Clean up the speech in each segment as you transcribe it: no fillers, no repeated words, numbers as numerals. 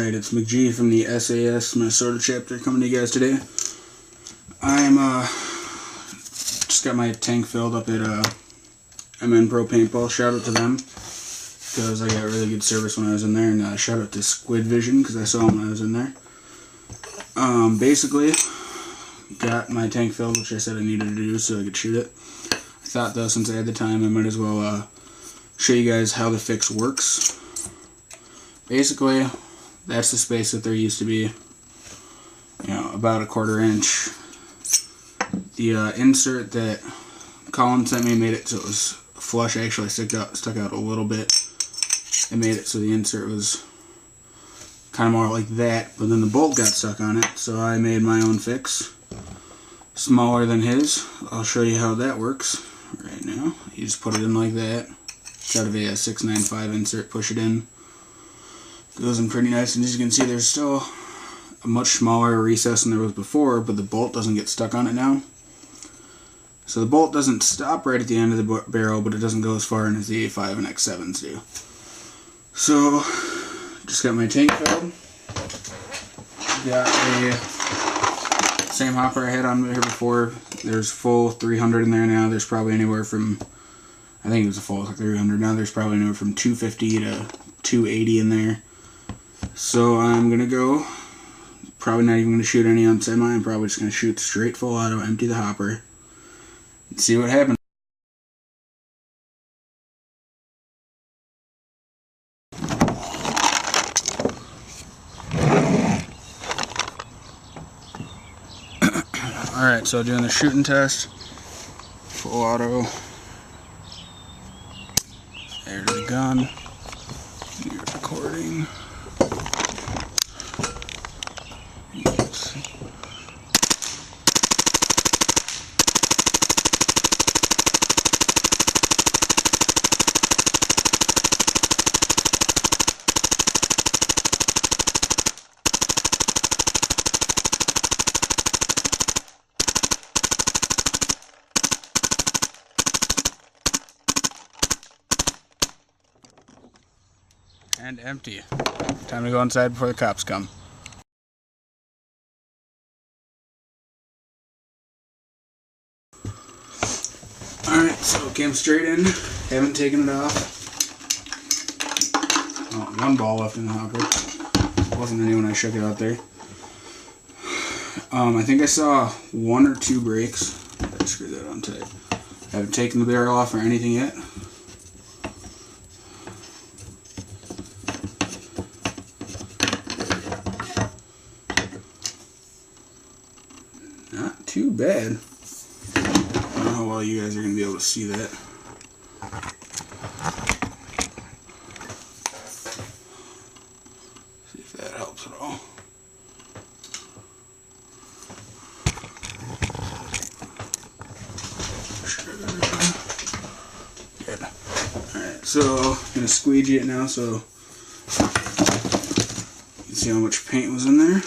Alright, it's McG's from the SAS Minnesota chapter coming to you guys today. I'm just got my tank filled up at MN Pro Paintball. Shout out to them because I got really good service when I was in there, and shout out to Squid Vision because I saw them when I was in there. Basically, got my tank filled, which I said I needed to do so I could shoot it. I thought though, since I had the time, I might as well show you guys how the fix works. Basically, that's the space that there used to be, about a 1/4 inch. The insert that Colin sent me made it so it was flush. Actually stuck out a little bit. It made it so the insert was kind of more like that, but then the bolt got stuck on it, so I made my own fix. Smaller than his. I'll show you how that works right now. You just put it in like that. It's out of a 695 insert, push it in. Goes in pretty nice, and as you can see, there's still a much smaller recess than there was before, but the bolt doesn't get stuck on it now. So the bolt doesn't stop right at the end of the barrel, but it doesn't go as far in as the A5 and X7s do. So, just got my tank filled. Got a same hopper I had on here before. There's full 300 in there now. There's probably anywhere from, I think it was a full 300 now. There's probably anywhere from 250 to 280 in there. So I'm going to go, probably not even going to shoot any on semi, I'm probably just going to shoot straight full auto, empty the hopper, and see what happens. Alright, so doing the shooting test, full auto, there's the gun, you're recording. And empty. Time to go inside before the cops come. Alright, so came straight in, haven't taken it off. Oh, one ball left in the hopper. Wasn't any when I shook it out there. I think I saw 1 or 2 breaks. I screwed that on tight. Haven't taken the barrel off or anything yet. Not too bad. I don't know how well you guys are going to be able to see that. See if that helps at all. Good. Alright, so I'm going to squeegee it now so you can see how much paint was in there.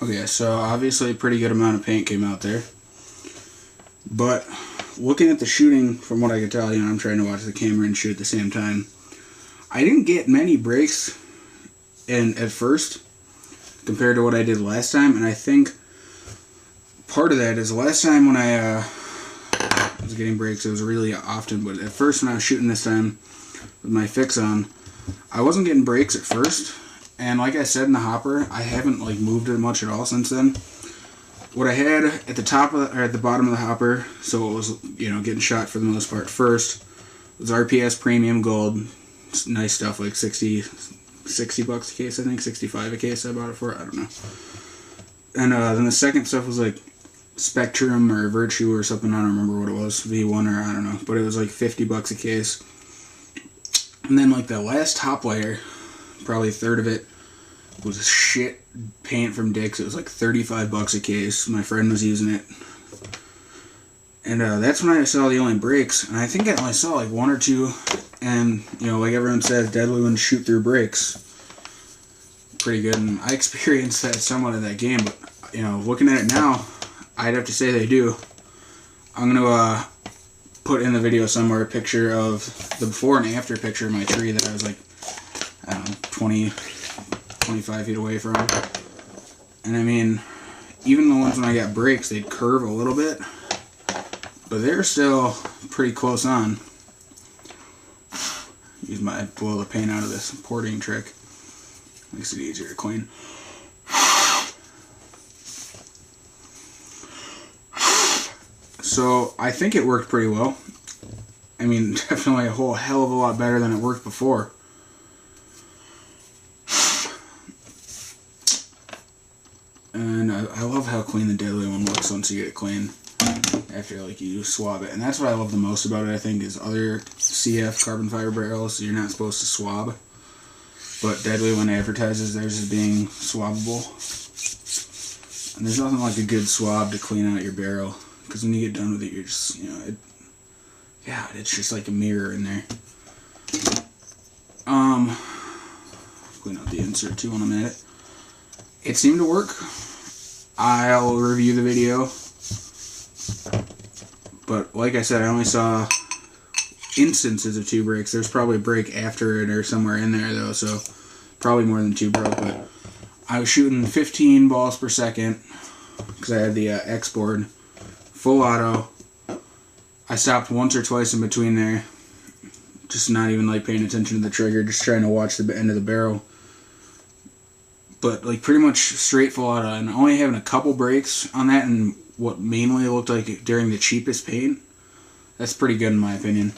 Okay, so obviously a pretty good amount of paint came out there. But looking at the shooting, from what I could tell, I'm trying to watch the camera and shoot at the same time. I didn't get many breaks at first compared to what I did last time, and I think part of that is last time when I was getting breaks, it was really often, but at first when I was shooting this time with my fix on, I wasn't getting breaks at first. And like I said in the hopper, I haven't moved it much at all since then. What I had at the top of or at the bottom of the hopper, so it was getting shot for the most part first, was RPS Premium Gold. It's nice stuff, like 60 bucks a case, I think, 65 a case I bought it for, I don't know. And then the second stuff was like Spectrum or Virtue or something, I don't remember what it was, V1 or I don't know, but it was like 50 bucks a case. And then like the last top layer, probably a third of it, was shit paint from Dick's. It was like $35 a case. My friend was using it. And that's when I saw the only brakes. And I think I only saw like one or two. And, you know, like everyone says, Deadlywind shoot through brakes. Pretty good. And I experienced that somewhat in that game. But, you know, looking at it now, I'd have to say they do. I'm going to put in the video somewhere a picture of the before and after picture of my tree that I was like, I don't know, 20, 25 feet away from. And I mean, even the ones when I got brakes, they'd curve a little bit. But they're still pretty close on. Use my blow the paint out of this porting trick. Makes it easier to clean. So I think it worked pretty well. I mean, definitely a whole hell of a lot better than it worked before. And I love how clean the Deadlywind looks once you get it clean. After like you swab it. And that's what I love the most about it, I think, is other CF carbon fiber barrels, you're not supposed to swab. But Deadlywind advertises theirs as being swabbable. And there's nothing like a good swab to clean out your barrel. Because when you get done with it, you're just, you know, it's just like a mirror in there. Clean out the insert too in a minute. It seemed to work. I'll review the video. But like I said, I only saw instances of 2 breaks. There's probably a break after it or somewhere in there though, so probably more than 2 broke. But I was shooting 15 balls per second because I had the X board, full auto. I stopped once or twice in between there, just not even like paying attention to the trigger, just trying to watch the end of the barrel. But like pretty much straight full auto, and only having a couple breaks on that, and what mainly looked like during the cheapest paint, that's pretty good in my opinion.